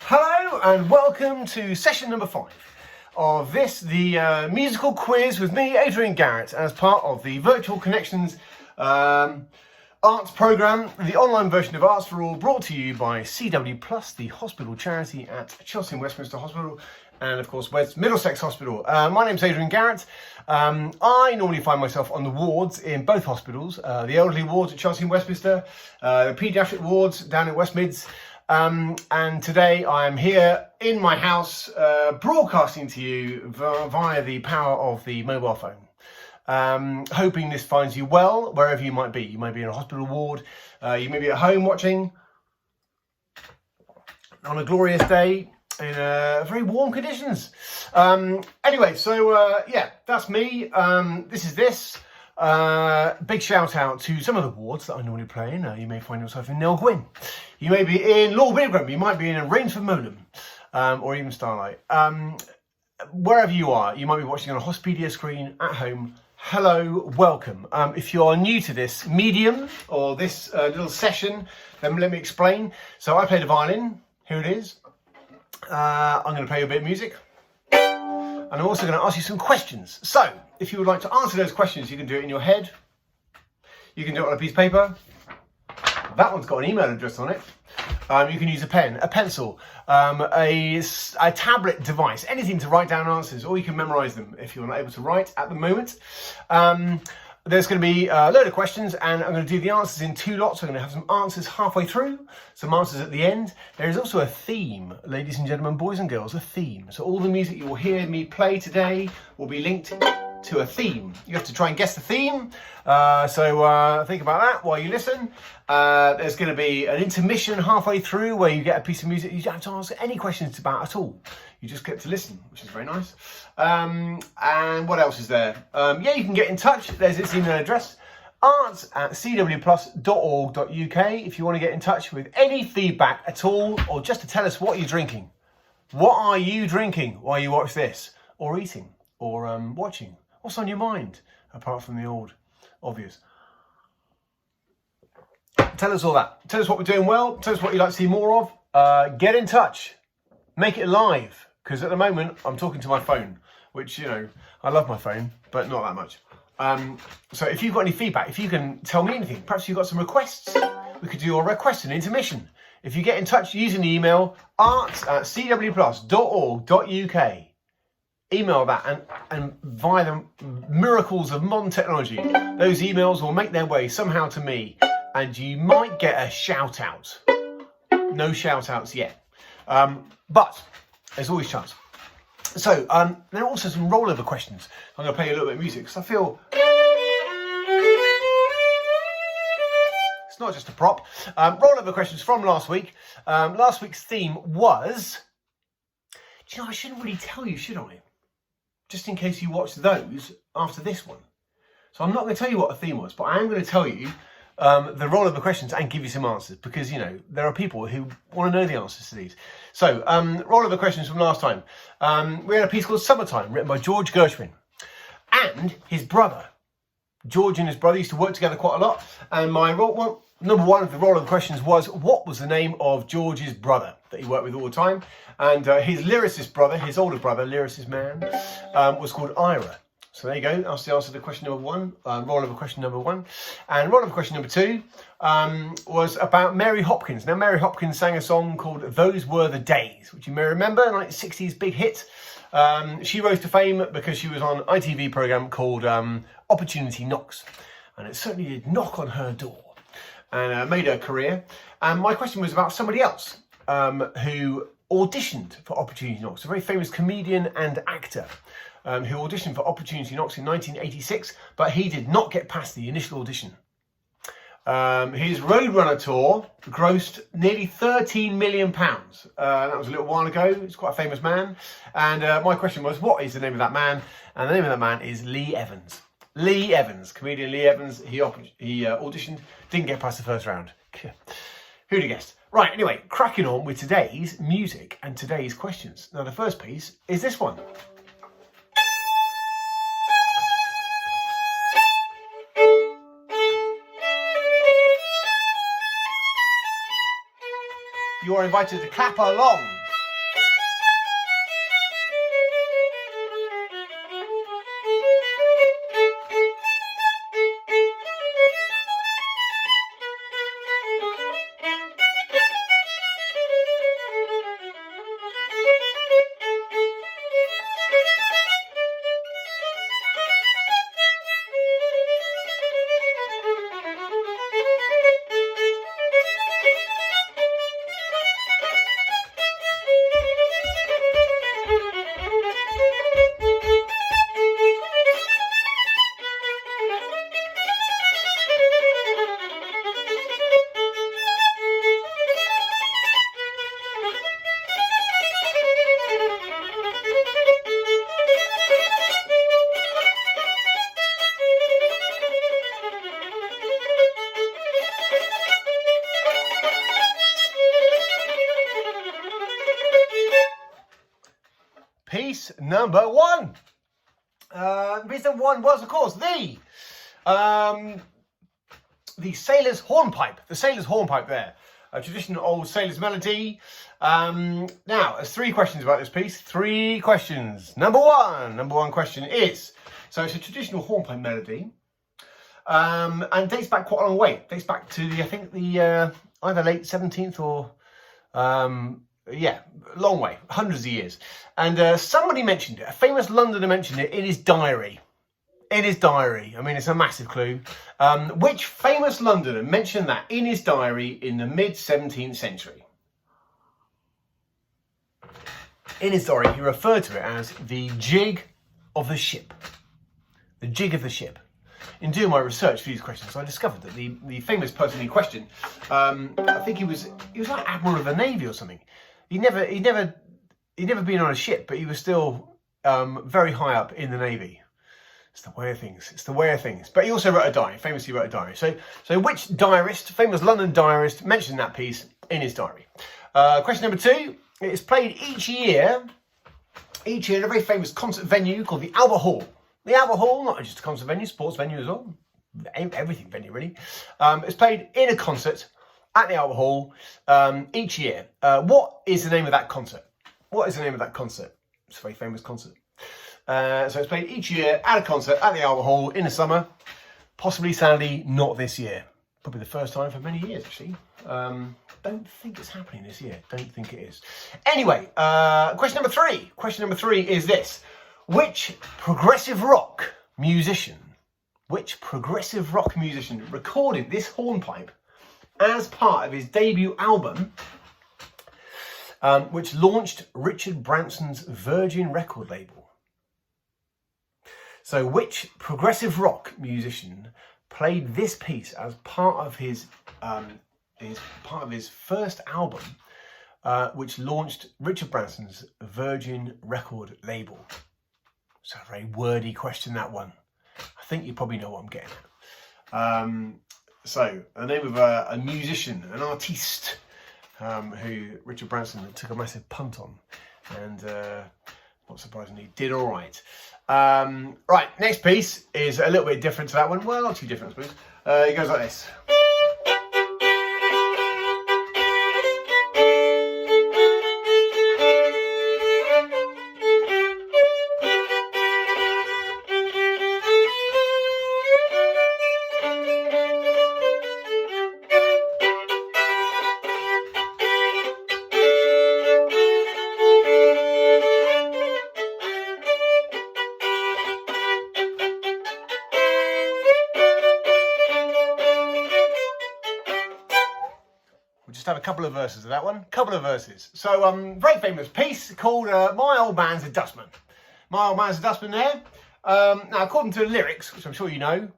Hello and welcome to session number 5 of the musical quiz with me, Adrian Garratt, as part of the Virtual Connections arts programme, the online version of Arts for All, brought to you by CW Plus, the hospital charity at Chelsea and Westminster Hospital, and of course West Middlesex Hospital. My name's Adrian Garratt. I normally find myself on the wards in both hospitals, the elderly wards at Chelsea and Westminster, the paediatric wards down at West Mids. And today I am here in my house broadcasting to you via the power of the mobile phone. Hoping this finds you well wherever you might be. You may be in a hospital ward, you may be at home watching on a glorious day in very warm conditions. Anyway, so yeah, that's me. This. Big shout out to some of the wards that I normally play in. You may find yourself in Nell Gwyn. You may be in Lord Wigram. You might be in Rainsford Moleham, or even Starlight. Wherever you are, you might be watching on a Hospedia screen at home. Hello, welcome. If you are new to this medium or this little session, then let me explain. So I play the violin. Here it is. I'm going to play you a bit of music. And I'm also going to ask you some questions. So, if you would like to answer those questions, you can do it in your head. You can do it on a piece of paper. That one's got an email address on it. You can use a pen, a pencil, a tablet device, anything to write down answers, or you can memorise them if you're not able to write at the moment. There's going to be a load of questions, and I'm going to do the answers in 2 lots. I'm going to have some answers halfway through, some answers at the end. There is also a theme, ladies and gentlemen, boys and girls, a theme. So all the music you will hear me play today will be linked to a theme. You have to try and guess the theme. So think about that while you listen. There's going to be an intermission halfway through where you get a piece of music you don't have to ask any questions about at all. You just get to listen, which is very nice. And what else is there? Yeah, you can get in touch. There's its email address, arts@cwplus.org.uk, if you want to get in touch with any feedback at all, or just to tell us what you're drinking. What are you drinking while you watch this? Or eating? Or watching? What's on your mind, apart from the old obvious? Tell us all that. Tell us what we're doing well. Tell us what you'd like to see more of. Get in touch. Make it live. Because at the moment, I'm talking to my phone, which, you know, I love my phone, but not that much. So if you've got any feedback, if you can tell me anything, perhaps you've got some requests, we could do a request and intermission. If you get in touch using the email, arts@cwplus.org.uk, email that, and via the miracles of modern technology, those emails will make their way somehow to me, and you might get a shout out. No shout outs yet, but there's always a chance. So there are also some rollover questions. I'm going to play you a little bit of music because I feel it's not just a prop. Rollover questions from last week. Last week's theme was, do you know, I shouldn't really tell you, should I? Just in case you watch those after this one. So I'm not going to tell you what the theme was, but I am going to tell you the rollover questions and give you some answers, because, you know, there are people who want to know the answers to these. So, rollover questions from last time. We had a piece called Summertime, written by George Gershwin. And his brother. George and his brother used to work together quite a lot. And my number one of the rollover questions was, what was the name of George's brother that he worked with all the time? And his lyricist brother, his older brother, lyricist man, was called Ira. So there you go, that's the answer to question number 1, rollover question number 1. And rollover question number 2 was about Mary Hopkins. Now, Mary Hopkins sang a song called Those Were the Days, which you may remember, like 60s big hit. She rose to fame because she was on an ITV programme called Opportunity Knocks. And it certainly did knock on her door and made her a career. And my question was about somebody else who auditioned for Opportunity Knocks, a very famous comedian and actor. Who auditioned for Opportunity Knocks in 1986, but he did not get past the initial audition. His Roadrunner tour grossed nearly £13 million. That was a little while ago. He's quite a famous man. And my question was, what is the name of that man? And the name of that man is Lee Evans. Lee Evans, comedian Lee Evans. He auditioned, didn't get past the first round. Who'd have guessed? Right, anyway, cracking on with today's music and today's questions. Now, the first piece is this one. You are invited to clap along number 1. Piece number 1 was, of course, the sailor's hornpipe. The sailor's hornpipe there. A traditional old sailor's melody. Now, there's 3 questions about this piece. 3 questions. Number 1 question is, so it's a traditional hornpipe melody. And dates back quite a long way. It dates back to I think the either late 17th or yeah, long way, hundreds of years. And somebody mentioned it. A famous Londoner mentioned it in his diary. In his diary. I mean, it's a massive clue. Which famous Londoner mentioned that in his diary in the mid 17th century? In his diary, he referred to it as the jig of the ship. The jig of the ship. In doing my research for these questions, I discovered that the famous person in question, I think he was like Admiral of the Navy or something. He'd never been on a ship, but he was still very high up in the Navy. It's the way of things. It's the way of things. But he also wrote a diary. Famously wrote a diary. So which diarist, famous London diarist, mentioned that piece in his diary? Question number 2. It's played each year in a very famous concert venue called the Albert Hall. The Albert Hall, not just a concert venue, sports venue as well. Everything venue, really. It's played in a concert at the Albert Hall each year. What is the name of that concert? What is the name of that concert? It's a very famous concert. So it's played each year at a concert at the Albert Hall in the summer. Possibly, sadly, not this year. Probably the first time for many years, actually. Don't think it's happening this year. Don't think it is. Anyway, question number 3. Question number 3 is this. Which progressive rock musician recorded this hornpipe as part of his debut album, which launched Richard Branson's Virgin record label? So which progressive rock musician played this piece as part of his first album, which launched Richard Branson's Virgin record label? It's a very wordy question, that one. I think you probably know what I'm getting at. So, the name of a musician, an artiste, who Richard Branson took a massive punt on, and not surprisingly, did all right. Right, next piece is a little bit different to that one. Well, not too different, I suppose. It goes like this. Have a couple of verses of that one. So, very famous piece called My Old Man's a Dustman. My Old Man's a Dustman there. Now, according to the lyrics, which I'm sure you know,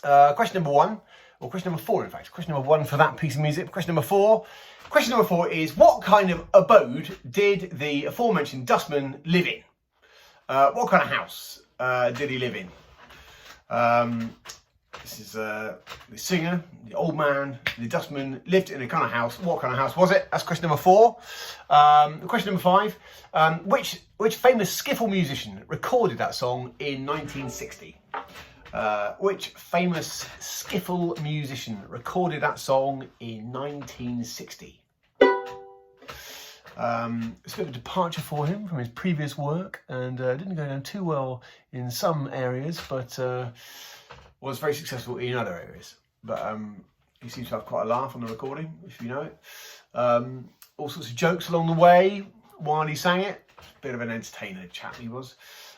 question number 1, or question number 4, in fact. Question number 1 for that piece of music. Question number 4. Question number 4 is, what kind of abode did the aforementioned dustman live in? What kind of house did he live in? This is the singer, the old man, the dustman lived in a kind of house. What kind of house was it? That's question number 4. Question number 5. Which famous skiffle musician recorded that song in 1960? Which famous skiffle musician recorded that song in 1960? It's a bit of a departure for him from his previous work, and didn't go down too well in some areas, but was very successful in other areas. But he seems to have quite a laugh on the recording, if you know it. All sorts of jokes along the way while he sang it. Bit of an entertainer chap he was.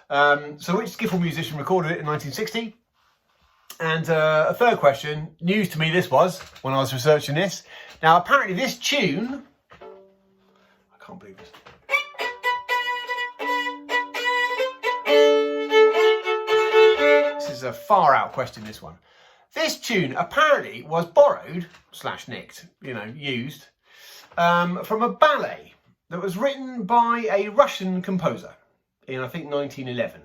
So which skiffle musician recorded it in 1960? And a third question, news to me this was, when I was researching this. Now apparently this tune, I can't believe this. This is a far out question, this one. This tune apparently was borrowed, / nicked, used, from a ballet that was written by a Russian composer in, I think, 1911.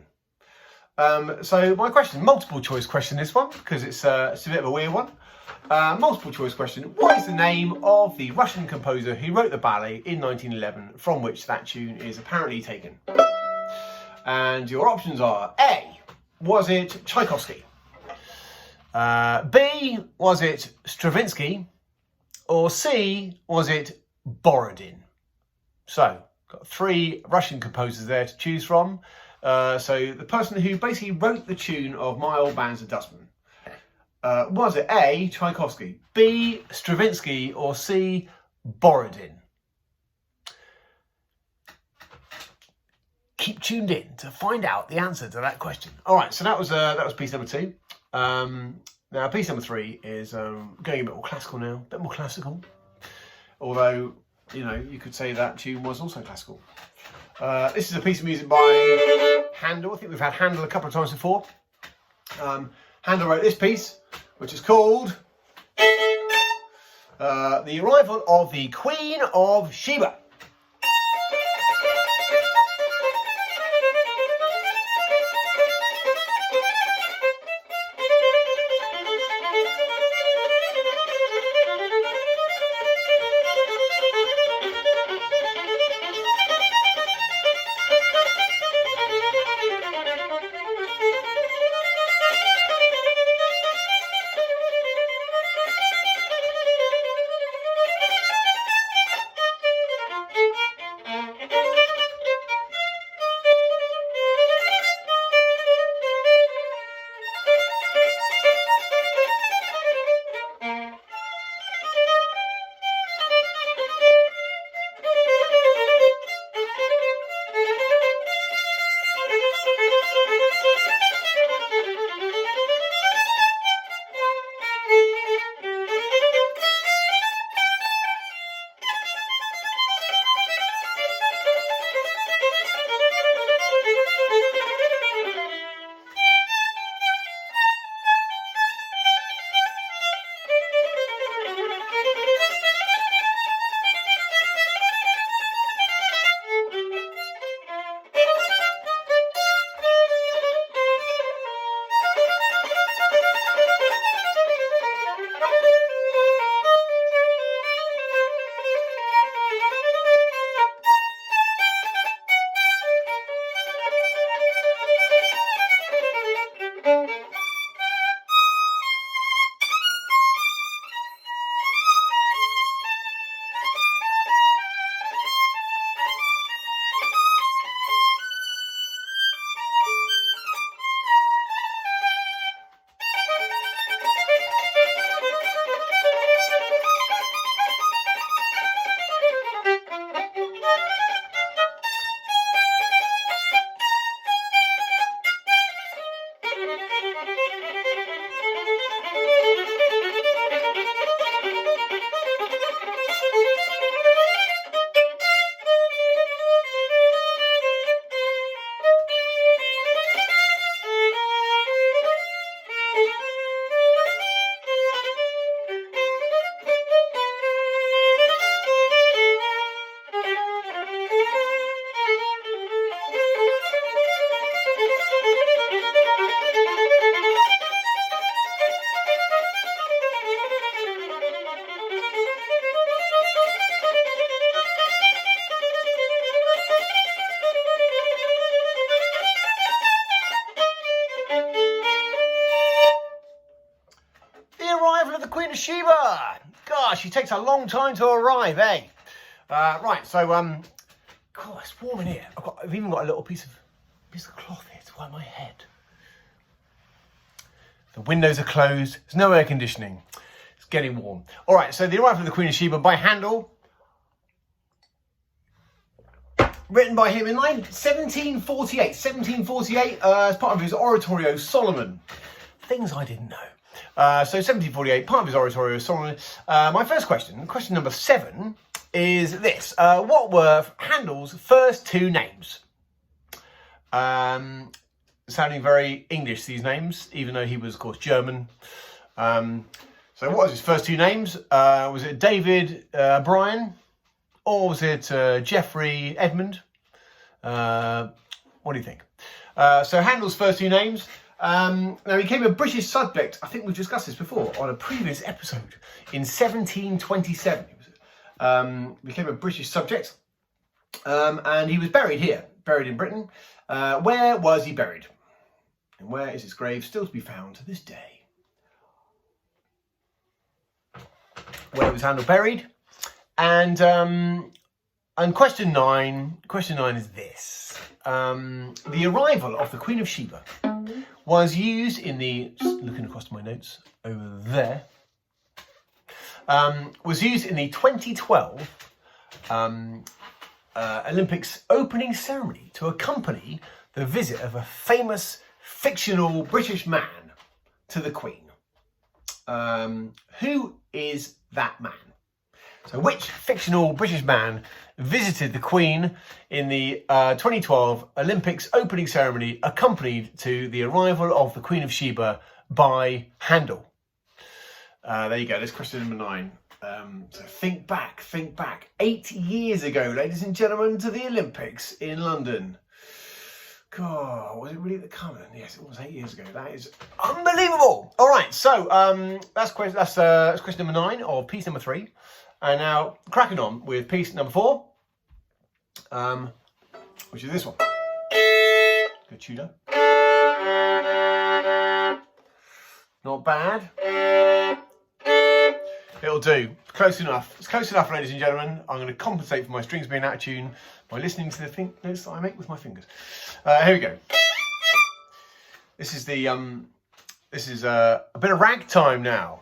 So my question, multiple choice question this one, because it's a bit of a weird one. Multiple choice question, what is the name of the Russian composer who wrote the ballet in 1911 from which that tune is apparently taken? And your options are A, was it Tchaikovsky? B, was it Stravinsky? Or C, was it Borodin? So, got 3 Russian composers there to choose from. So the person who basically wrote the tune of My Old Band's a Dustman. Was it A, Tchaikovsky, B, Stravinsky, or C, Borodin? Keep tuned in to find out the answer to that question. All right, so that was piece number 2. Now piece number 3 is going a bit more classical now, a bit more classical. Although, you know, you could say that tune was also classical. This is a piece of music by Handel. I think we've had Handel a couple of times before. Handel wrote this piece, which is called The Arrival of the Queen of Sheba. Queen of Sheba. Gosh, she takes a long time to arrive, eh? Right, so God, it's warm in here. I've even got a little piece of cloth here to wipe my head. The windows are closed. There's no air conditioning. It's getting warm. All right, so The Arrival of the Queen of Sheba by Handel. Written by him in 1748. 1748 as part of his oratorio Solomon. Things I didn't know. So 1748, part of his oratorio Solomon. My first question number 7, is this. What were Handel's first 2 names? Sounding very English, these names, even though he was, of course, German. So what was his first 2 names? Was it David Brian? Or was it Geoffrey Edmund? What do you think? So Handel's first 2 names. Now he became a British subject. I think we've discussed this before on a previous episode. In 1727, became a British subject, and he was buried here, buried in Britain. Where was he buried? And where is his grave still to be found to this day? Where was Handel buried? And question nine is this. The arrival of the Queen of Sheba was used in the, just looking across my notes over there, was used in the 2012 Olympics opening ceremony to accompany the visit of a famous fictional British man to the Queen. Who is that man? So which fictional British man visited the Queen in the 2012 Olympics opening ceremony accompanied to the arrival of the Queen of Sheba by Handel? There you go, that's question number 9. So think back 8 years ago, ladies and gentlemen, to the Olympics in London. God, was it really the colour? Yes, it was 8 years ago. That is unbelievable. All right, so that's question number 9 of piece number 3. And now cracking on with piece number 4, which is this one. Good tuner. Not bad. It'll do. Close enough. It's close enough, ladies and gentlemen. I'm going to compensate for my strings being out of tune by listening to the notes that I make with my fingers. Here we go. This is the a bit of ragtime now.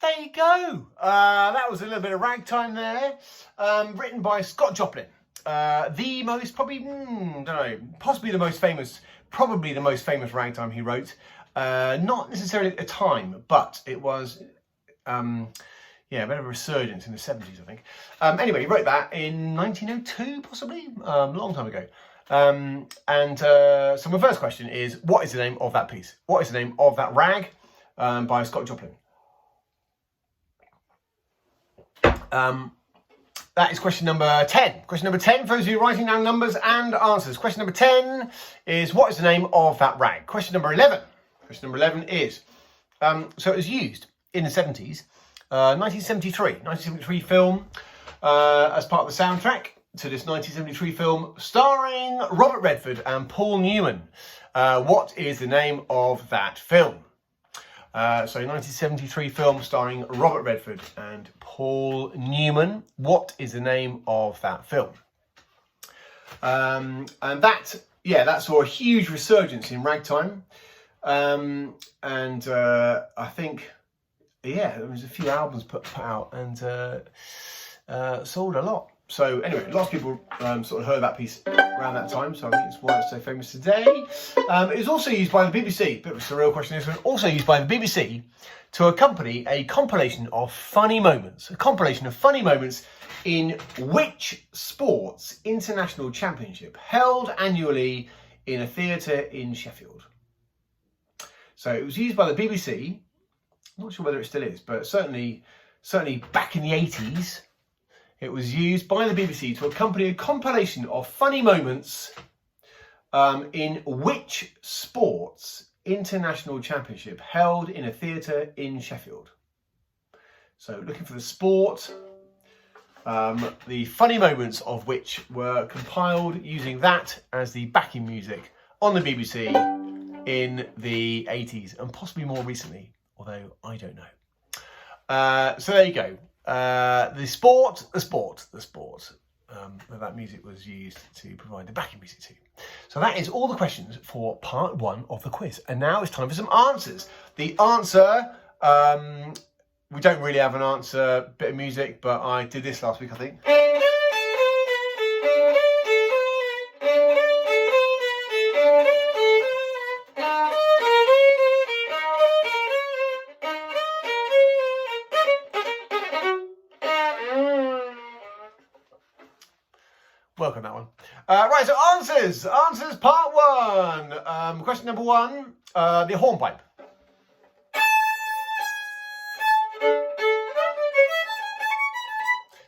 There you go. That was a little bit of ragtime there, written by Scott Joplin. The most, probably, don't know, possibly the most famous, probably the most famous ragtime he wrote. Not necessarily at the time, but it was, yeah, a bit of a resurgence in the 70s, I think. Anyway, he wrote that in 1902, possibly, a long time ago. So my first question is, what is the name of that piece? What is the name of that rag by Scott Joplin? That is question number 10. Question number 10, for those of you writing down numbers and answers. Question number 10 is, what is the name of that rag? Question number 11. Question number 11 is, so it was used in the 70s, 1973 film, as part of the soundtrack to this 1973 film starring Robert Redford and Paul Newman. What is the name of that film? So 1973 film starring Robert Redford and Paul Newman. What is the name of that film? And that saw a huge resurgence in ragtime. I think, yeah, there was a few albums put out and sold a lot. So anyway, lots of people sort of heard that piece around that time, so I think it's why it's so famous today. It was also used by the BBC, bit of a surreal question this one, also used by the BBC to accompany a compilation of funny moments. A compilation of funny moments in which sports international championship held annually in a theatre in Sheffield. So it was used by the BBC, I'm not sure whether it still is, but certainly back in the 80s, it was used by the BBC to accompany a compilation of funny moments in which sports international championship held in a theatre in Sheffield. So looking for the sport, the funny moments of which were compiled using that as the backing music on the BBC in the 80s and possibly more recently, although I don't know. So there you go. The sport. That music was used to provide the backing music to. So that is all the questions for part 1 of the quiz. And now it's time for some answers. The answer, we don't really have an answer bit of music, but I did this last week, I think. Work on that one. Right, so answers. Answers part 1. Question number 1, the hornpipe.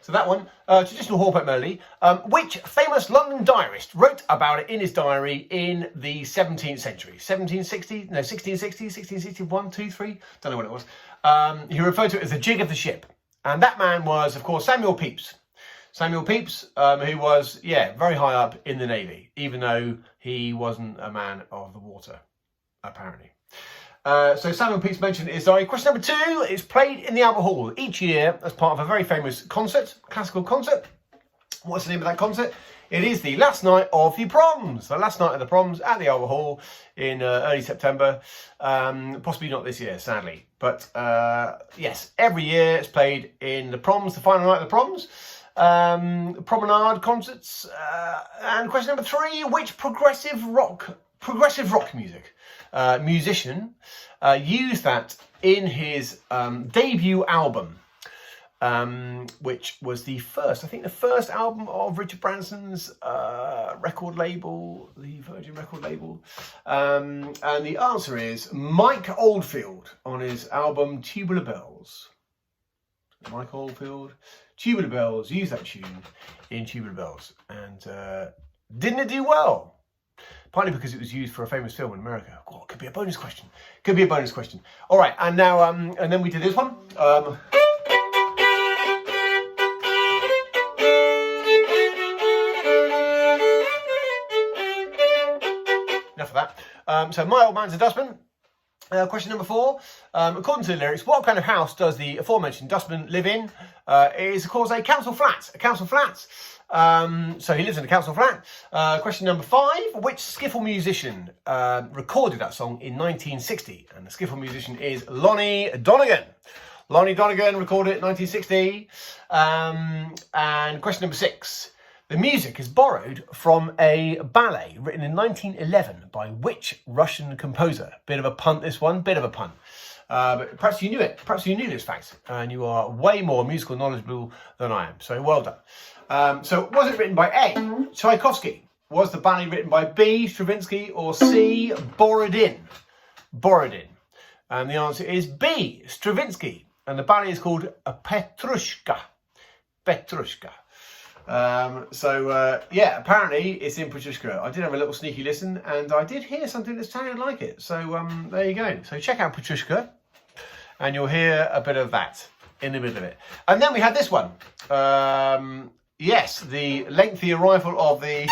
So that one, traditional hornpipe melody. Which famous London diarist wrote about it in his diary in the 17th century? 1660, 1661, 2, 3, don't know what it was. He referred to it as the jig of the ship. And that man was, of course, Samuel Pepys. Samuel Pepys, who was, very high up in the Navy, even though he wasn't a man of the water, apparently. So Samuel Pepys mentioned in his diary. Question number 2, it's played in the Albert Hall each year as part of a very famous concert, classical concert. What's the name of that concert? It is the last night of the proms. The last night of the proms at the Albert Hall in early September. Possibly not this year, sadly. But yes, every year it's played in the proms, the final night of the proms. Promenade concerts. And question number 3, which progressive rock musician used that in his debut album, which was the first album of Richard Branson's record label, the Virgin record label. And the answer is Mike Oldfield on his album Tubular Bells. Mike Oldfield, Tubular Bells, used that tune in Tubular Bells. And didn't it do well? Partly because it was used for a famous film in America. Oh, could be a bonus question. Could be a bonus question. All right, and now, and then we did this one. Enough of that. So, My Old Man's a Dustman. Question number 4. According to the lyrics, what kind of house does the aforementioned dustman live in? It is, of course, a council flat. A council flat. So he lives in a council flat. Question number 5. Which skiffle musician recorded that song in 1960? And the skiffle musician is Lonnie Donegan. Lonnie Donegan recorded it in 1960. And question number 6. The music is borrowed from a ballet written in 1911 by which Russian composer? Bit of a punt, this one, bit of a punt. But perhaps you knew it. Perhaps you knew this fact, and you are way more musical knowledgeable than I am. So well done. So was it written by A, Tchaikovsky? Was the ballet written by B, Stravinsky, or C, Borodin? Borodin. And the answer is B, Stravinsky. And the ballet is called Petrushka. Petrushka. Yeah, apparently it's in Petrushka. I did have a little sneaky listen, and I did hear something that sounded like it. So there you go. So check out Petrushka, and you'll hear a bit of that in the middle of it. And then we had this one. Yes, the lengthy arrival of the...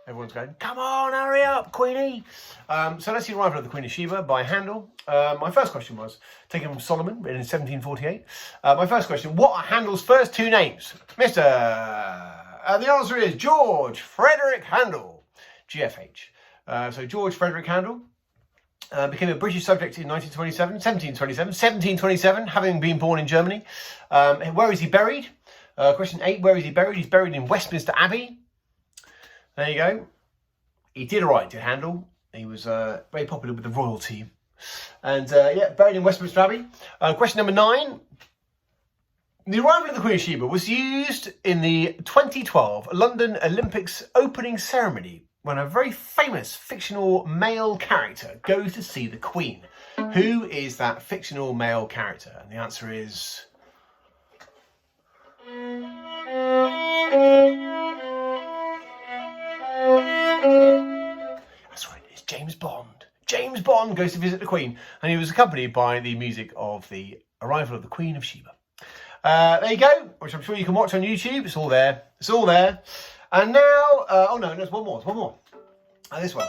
Everyone's going, come on, hurry up, Queenie. So that's the arrival of the Queen of Sheba by Handel. My first question was, taken from Solomon, written in 1748. My first question, what are Handel's first two names? Mr. The answer is George Frederick Handel, GFH. So George Frederick Handel became a British subject in 1727, having been born in Germany. Where is he buried? Question 8, where is he buried? He's buried in Westminster Abbey. There you go. He did all right, did Handel. He was very popular with the royalty. And yeah, buried in Westminster Abbey. Question number 9. The arrival of the Queen of Sheba was used in the 2012 London Olympics opening ceremony when a very famous fictional male character goes to see the Queen. Who is that fictional male character? And the answer is... That's right, it's James Bond. James Bond goes to visit the Queen, and he was accompanied by the music of the arrival of the Queen of Sheba. There you go, which I'm sure you can watch on YouTube. It's all there. It's all there. And now, oh no, there's one more. There's one more. This one.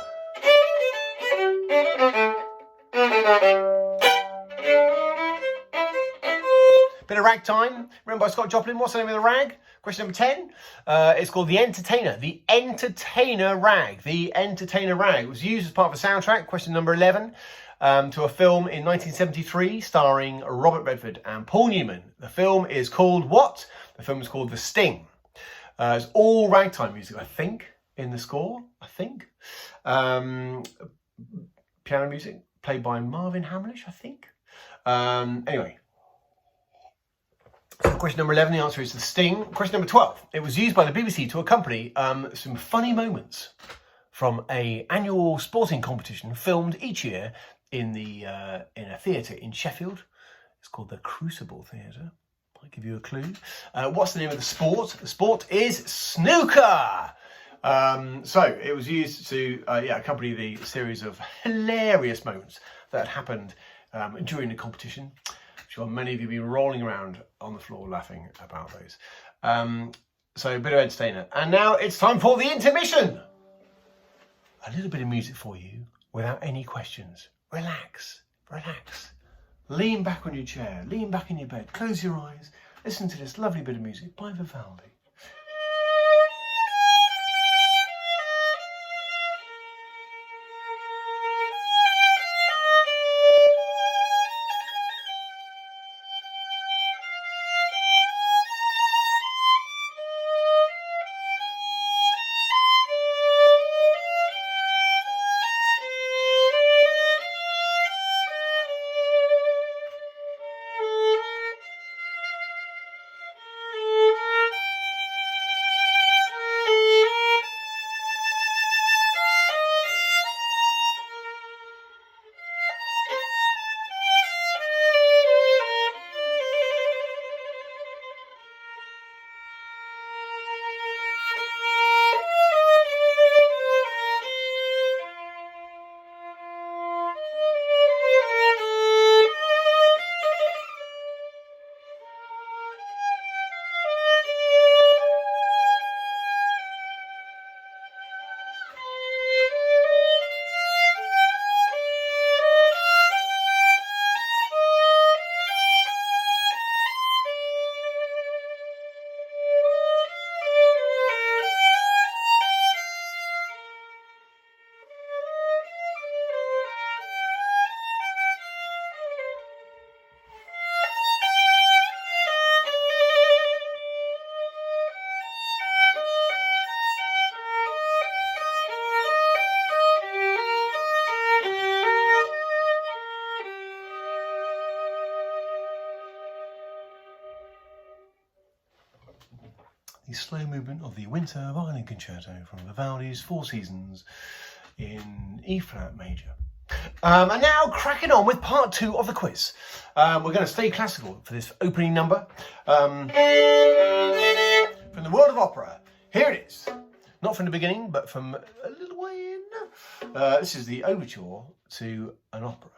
Bit of ragtime, written by Scott Joplin. What's the name of the rag? Question number 10. It's called The Entertainer. The Entertainer Rag. The Entertainer Rag. It was used as part of a soundtrack. Question number 11. To a film in 1973 starring Robert Redford and Paul Newman. The film is called what? The film is called The Sting. It's all ragtime music, I think, in the score. I think. Piano music played by Marvin Hamlish, I think. Anyway. So question number 11, the answer is The Sting. Question number 12. It was used by the BBC to accompany some funny moments from an annual sporting competition filmed each year in a theatre in Sheffield. It's called the Crucible Theatre. I'll give you a clue. What's the name of the sport? The sport is snooker. So it was used to accompany the series of hilarious moments that happened during the competition. Sure, many of you have been rolling around on the floor laughing about those. So a bit of entertainer. And now it's time for the intermission. A little bit of music for you without any questions. Relax, relax. Lean back on your chair, lean back in your bed, close your eyes. Listen to this lovely bit of music by Vivaldi. slow movement of the Winter Violin Concerto from Vivaldi's Four Seasons in E flat major. And now cracking on with part 2 of the quiz. We're going to stay classical for this opening number. From the world of opera. Here it is. Not from the beginning, but from a little way in. This is the overture to an opera.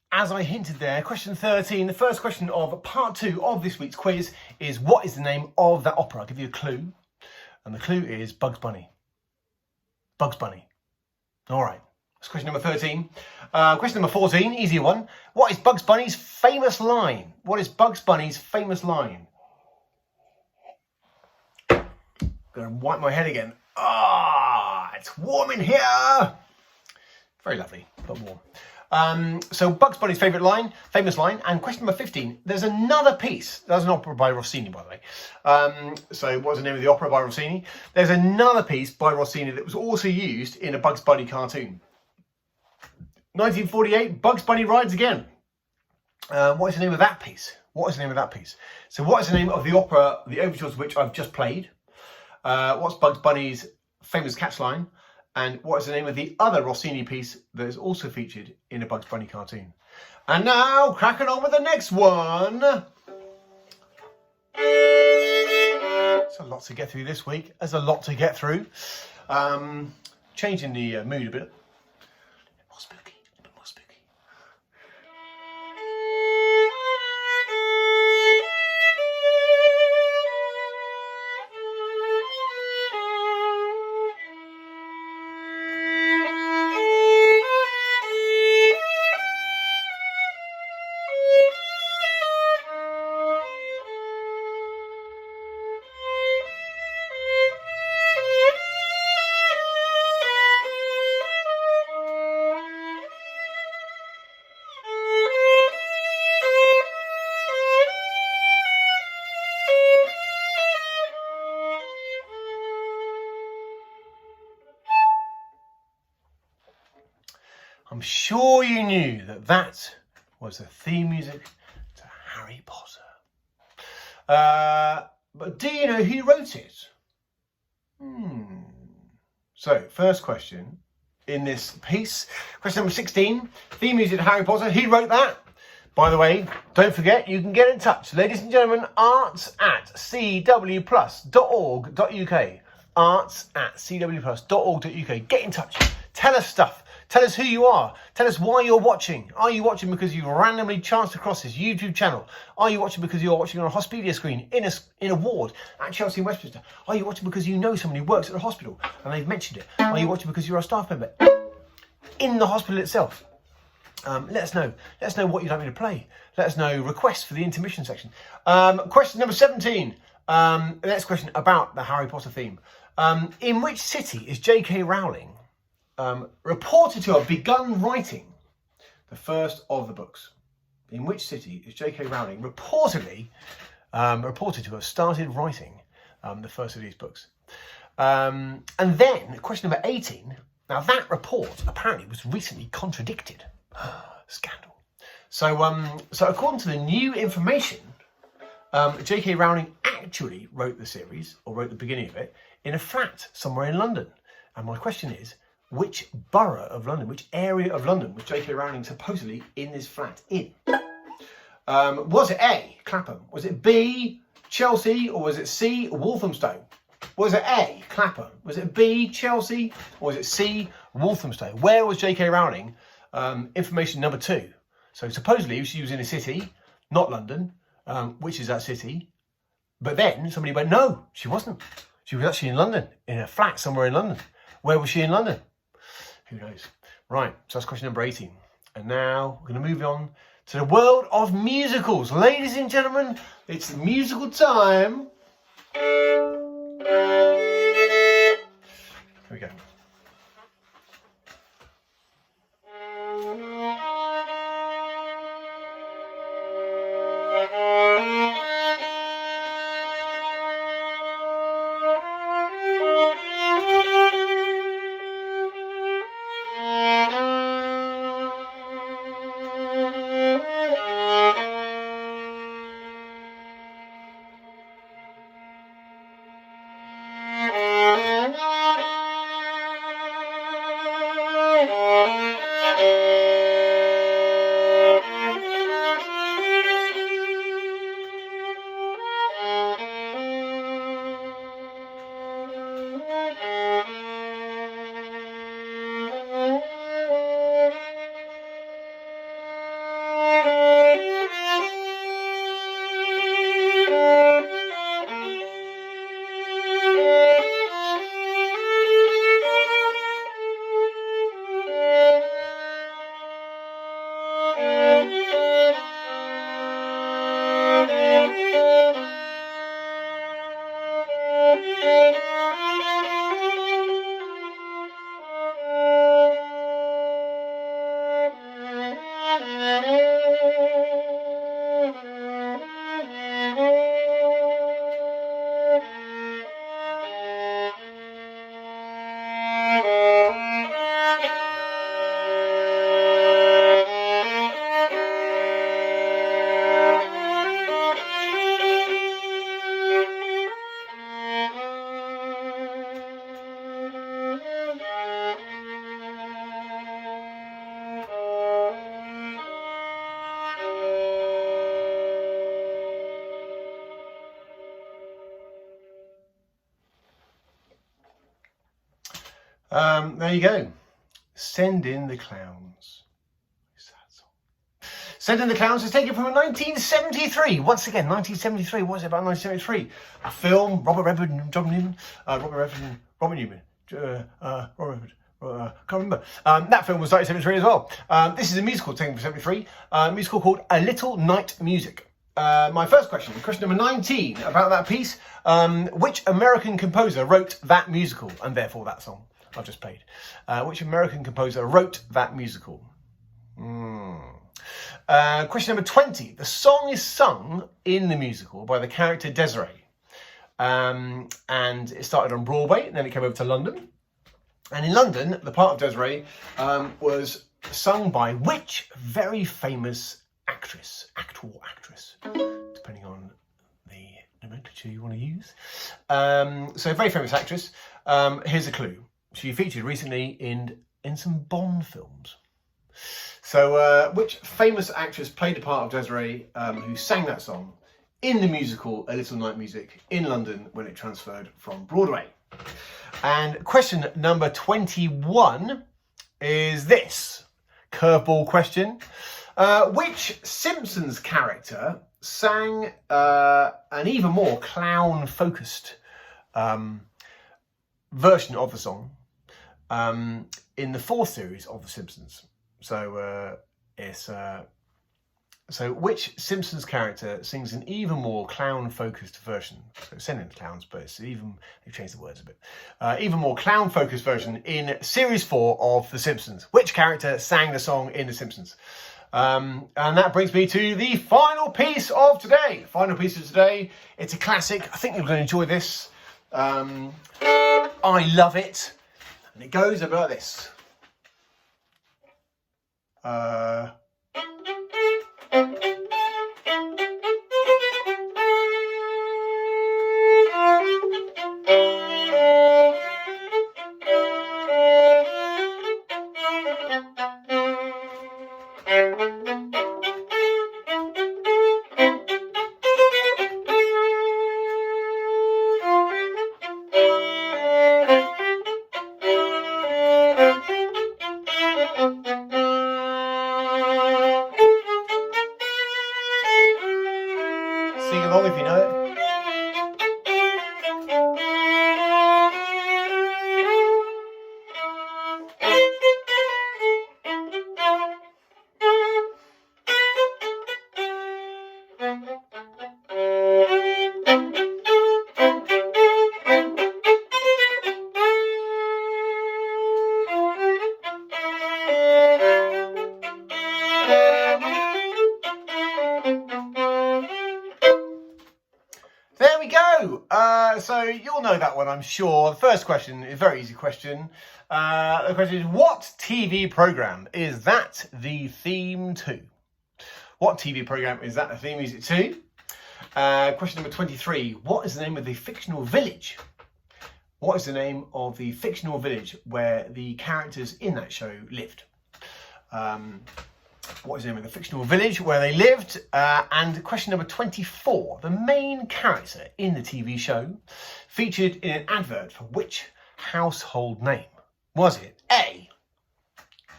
As I hinted there, question 13, the first question of part 2 of this week's quiz is what is the name of that opera? I'll give you a clue, and the clue is Bugs Bunny. Bugs Bunny. All right, that's question number 13. Question number 14, easier one. What is Bugs Bunny's famous line? What is Bugs Bunny's famous line? Gonna wipe my head again. Ah, it's warm in here. Very lovely, but warm. So Bugs Bunny's famous line, and question number 15. There's another piece. That's an opera by Rossini, by the way. So what's the name of the opera by Rossini? There's another piece by Rossini that was also used in a Bugs Bunny cartoon. 1948, Bugs Bunny Rides Again. What is the name of that piece? What is the name of that piece? So what is the name of the opera, the overtures which I've just played? What's Bugs Bunny's famous catchline? And what is the name of the other Rossini piece that is also featured in a Bugs Bunny cartoon? And now, cracking on with the next one. There's a lot to get through this week. There's a lot to get through. Changing the mood a bit. More spooky, a bit more spooky. I'm sure you knew that that was the theme music to Harry Potter. But do you know who wrote it? So, first question in this piece. Question number 16. Theme music to Harry Potter. Who wrote that? By the way, don't forget, you can get in touch. Ladies and gentlemen, arts@cwplus.org.uk. arts@cwplus.org.uk. Get in touch. Tell us stuff. Tell us who you are. Tell us why you're watching. Are you watching because you've randomly chanced across this YouTube channel? Are you watching because you're watching on a Hospidia screen in a ward at Chelsea and Westminster? Are you watching because you know somebody who works at the hospital and they've mentioned it? Are you watching because you're a staff member in the hospital itself? Let us know. Let us know what you'd like me to play. Let us know requests for the intermission section. Question number 17. The next question about the Harry Potter theme. In which city is J.K. Rowling reported to have begun writing the first of the books? In which city is J.K. Rowling reported to have started writing the first of these books? And then question number 18. Now that report apparently was recently contradicted. Scandal. So according to the new information, J.K. Rowling actually wrote the series, or wrote the beginning of it, in a flat somewhere in London. And my question is, which borough of London, which area of London was J.K. Rowling supposedly in this flat in? Was it A, Clapham? Was it B, Chelsea? Or was it C, Walthamstow? Was it A, Clapham? Was it B, Chelsea? Or was it C, Walthamstow? Where was J.K. Rowling? Information number 2. So supposedly she was in a city, not London, which is that city. But then somebody went, no, she wasn't. She was actually in London, in a flat somewhere in London. Where was she in London? Who knows? Right, so that's question number 18. And now we're going to move on to the world of musicals. Ladies and gentlemen, it's musical time. Here we go. There you go. Send in the Clowns. Send in the Clowns is taken from 1973. Once again, 1973. What was it about 1973? A film, Robert Redford, John Newman, Robert Newman, can't remember. That film was 1973 as well. This is a musical taken from 73. A musical called A Little Night Music. My first question number 19 about that piece. Which American composer wrote that musical and therefore that song I've just played? Which American composer wrote that musical? Question number 20. The song is sung in the musical by the character Desiree. And it started on Broadway and then it came over to London. And in London, the part of Desiree was sung by which very famous actress, actor or actress, depending on the nomenclature you want to use. So very famous actress. Here's a clue. She featured recently in some Bond films. So which famous actress played the part of Desiree who sang that song in the musical A Little Night Music in London when it transferred from Broadway? And question number 21 is this curveball question. Which Simpsons character sang an even more clown-focused version of the song in the fourth series of The Simpsons? So so which Simpsons character sings an even more clown-focused version? So it's sending the clowns, but it's even, they've changed the words a bit. Even more clown-focused version in series 4 of The Simpsons. Which character sang the song in The Simpsons? And that brings me to the final piece of today. It's a classic. I think you're going to enjoy this. I love it. And it goes about this. Sing along if you know it. There we go. So you'll know that one, I'm sure. The first question is a very easy question. The question is, what TV programme is that the theme to? What TV programme is that the theme music to? Question number 23. What is the name of the fictional village? What is the name of the fictional village where the characters in that show lived? What is the name of the fictional village where they lived? And question number 24. The main character in the TV show featured in an advert for which household name? Was it A,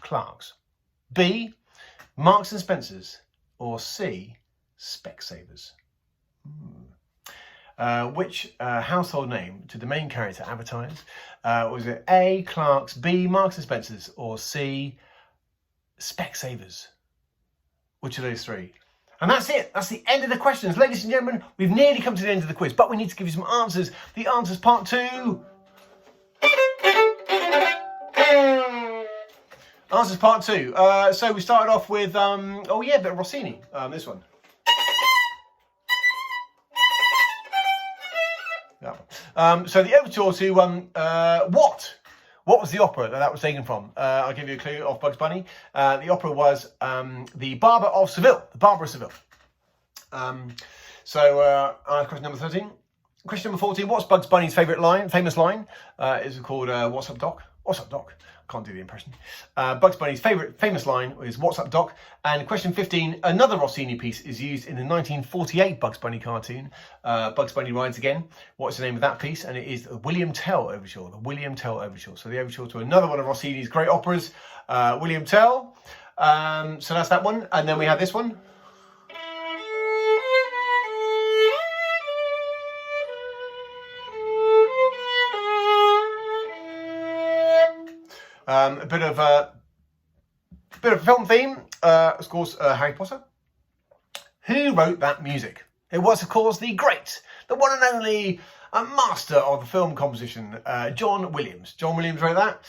Clark's, B, Marks and Spencer's, or C, Specsavers? Which household name did the main character advertise? Was it A, Clark's, B, Marks and Spencer's, or C, Specsavers? Which of those three? And that's it. That's the end of the questions. Ladies and gentlemen, we've nearly come to the end of the quiz, but we need to give you some answers. The answers part 2. Answers part 2. So we started off with, oh yeah, a bit of Rossini. This one. That one. So the Overture to what? What was the opera that was taken from? I'll give you a clue of Bugs Bunny. The opera was The Barber of Seville. The Barber of Seville. Question number 13. Question number 14. What's Bugs Bunny's famous line? Is it called What's Up, Doc? What's up, Doc? Can't do the impression. Bugs Bunny's famous line is "What's up, Doc?" And question 15, another Rossini piece is used in the 1948 Bugs Bunny cartoon, Bugs Bunny Rides Again. What's the name of that piece? And it is the William Tell Overture, the William Tell Overture. So the overture to another one of Rossini's great operas, William Tell. So that's that one. And then we have this one. A bit of film theme, of course, Harry Potter. Who wrote that music? It was, of course, the great, the one and only master of the film composition, John Williams. John Williams wrote that.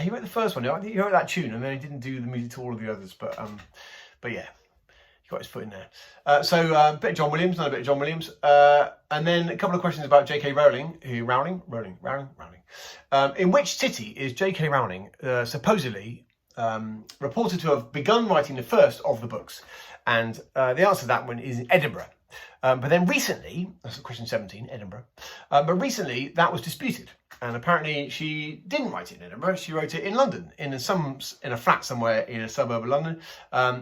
He wrote the first one. I think he wrote that tune, and then he didn't do the music to all of the others. But yeah. Got his foot in there. So a bit of John Williams, another bit of John Williams. And then a couple of questions about J.K. Rowling. Rowling. In which city is J.K. Rowling supposedly reported to have begun writing the first of the books? And the answer to that one is Edinburgh. But then recently, that's question 17, Edinburgh. But recently that was disputed. And apparently she didn't write it in Edinburgh, she wrote it in London, in a flat somewhere in a suburb of London.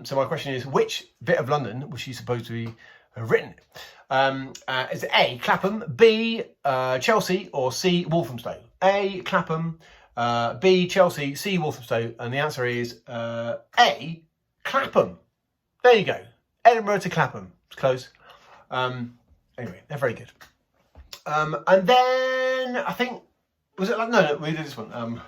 So my question is, which bit of London was she supposed to have written it? Is it A, Clapham, B, Chelsea, or C, Walthamstow? A, Clapham, B, Chelsea, C, Walthamstow, and the answer is A, Clapham. There you go, Edinburgh to Clapham, it's close. Anyway, they're very good. And then I think, was it like, no, we did this one.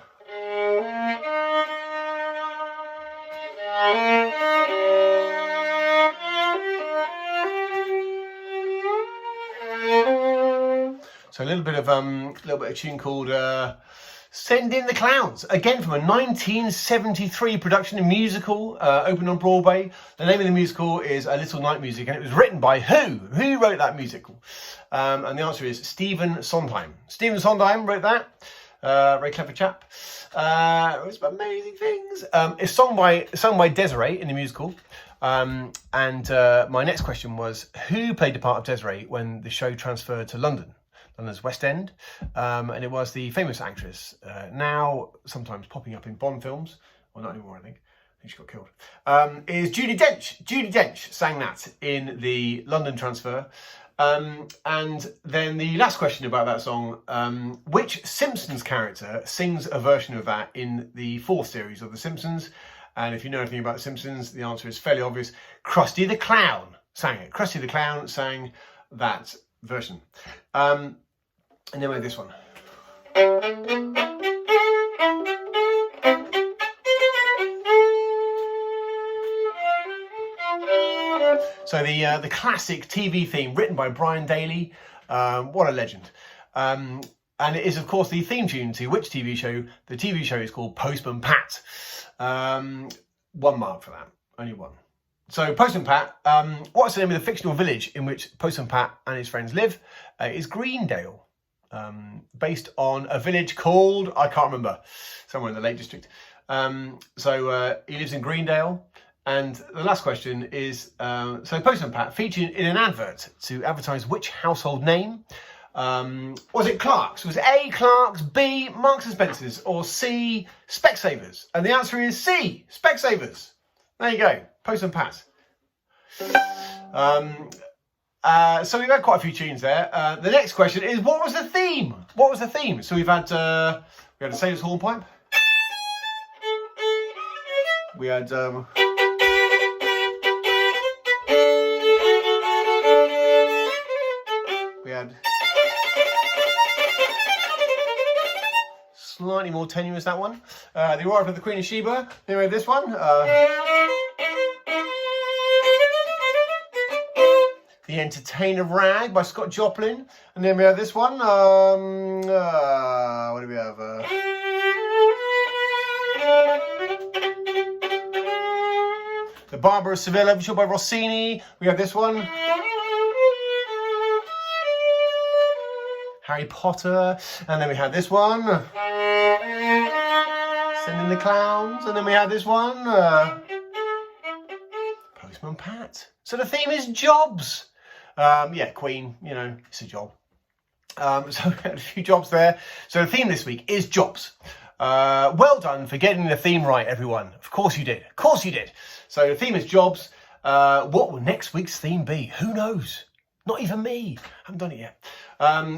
So a little bit of a tune called Send in the Clowns, again from a 1973 production, a musical, opened on Broadway. The name of the musical is A Little Night Music, and it was written by who? Who wrote that musical? And the answer is Stephen Sondheim. Stephen Sondheim wrote that. Very clever chap. Wrote some amazing things. It's sung by Desiree in the musical. And my next question was, who played the part of Desiree when the show transferred to London? London's West End, and it was the famous actress, now sometimes popping up in Bond films, well, not anymore, I think she got killed, is Judi Dench. Judi Dench sang that in the London transfer. And then the last question about that song, which Simpsons character sings a version of that in the 4th series of The Simpsons? And if you know anything about The Simpsons, the answer is fairly obvious. Krusty the Clown sang it. Krusty the Clown sang that version. And then we have this one. So the classic TV theme written by Brian Daley, what a legend. And it is, of course, the theme tune to which TV show? The TV show is called Postman Pat. 1 mark for that, only one. So Postman Pat, what's the name of the fictional village in which Postman Pat and his friends live? It is Greendale, based on a village called, I can't remember, somewhere in the Lake District. So he lives in Greendale. And the last question is, so Postman Pat featured in an advert to advertise which household name? Was it Clark's? Was it A, Clark's, B, Marks and Spencer's, or C, Specsavers? And the answer is C, Specsavers. There you go, Postman Pat. So we've had quite a few tunes there. The next question is, what was the theme? What was the theme? So we had a Sailor's Hornpipe. We had slightly more tenuous, that one. The Arrival of the Queen of Sheba. Then we have this one. The Entertainer Rag by Scott Joplin. And then we have this one. What do we have? The Barber of Seville Overture by Rossini. We have this one. Harry Potter. And then we have this one. Send in the Clowns. And then we have this one. Postman Pat. So the theme is jobs. Yeah, Queen, you know, it's a job. So we had a few jobs there. So the theme this week is jobs. Well done for getting the theme right, everyone. Of course you did. Of course you did. So the theme is jobs. What will next week's theme be? Who knows? Not even me. I haven't done it yet.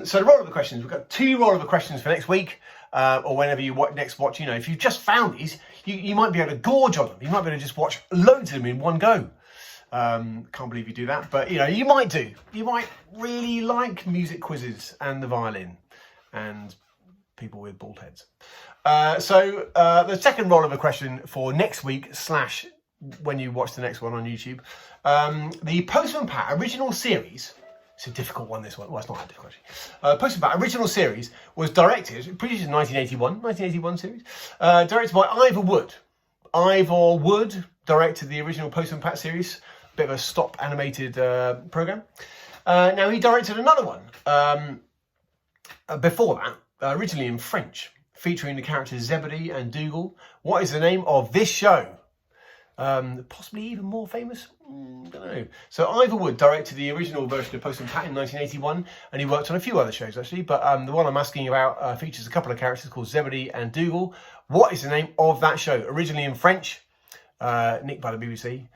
So the rollover questions. We've got 2 rollover questions for next week, or whenever you next watch. You know, if you've just found these, you might be able to gorge on them. You might be able to just watch loads of them in one go. Can't believe you do that, but you know, you might do. You might really like music quizzes and the violin and people with bald heads. So the second rollover question for next week / when you watch the next one on YouTube, the Postman Pat original series. It's a difficult one, this one. Well, it's not that difficult, actually. Postman Pat original series was produced in 1981 series, directed by Ivor Wood. Ivor Wood directed the original Postman Pat series, bit of a stop animated program. Now he directed another one before that, originally in French, featuring the characters Zebedee and Dougal. What is the name of this show? Possibly even more famous? Don't know. So Ivor Wood directed the original version of Postman Pat in 1981, and he worked on a few other shows actually, but the one I'm asking about features a couple of characters called Zebedee and Dougal. What is the name of that show? Originally in French, nicked by the BBC,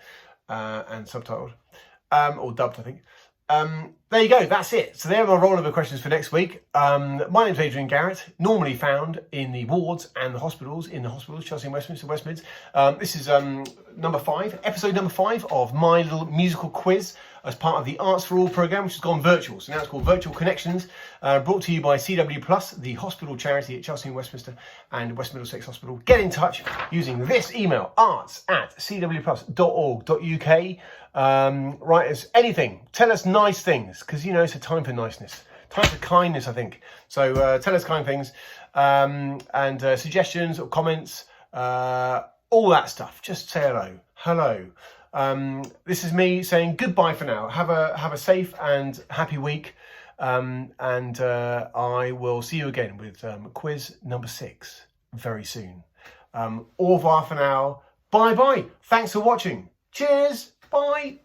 and subtitled, or dubbed, I think. There you go, that's it. So there are my rollover questions for next week. My name's Adrian Garratt, normally found in the wards and the hospitals, Chelsea and Westminster, West Mids. This is episode number 5 of my little musical quiz as part of the Arts for All programme, which has gone virtual. So now it's called Virtual Connections, brought to you by CW+, the hospital charity at Chelsea and Westminster and West Middlesex Hospital. Get in touch using this email, arts@cwplus.org.uk. Write us anything. Tell us nice things, because, you know, it's a time for niceness. Time for kindness, I think. So tell us kind things and suggestions or comments, all that stuff. Just say hello. Hello. This is me saying goodbye for now. Have a safe and happy week. And I will see you again with quiz number 6 very soon. Au revoir for now. Bye bye. Thanks for watching. Cheers. Bye.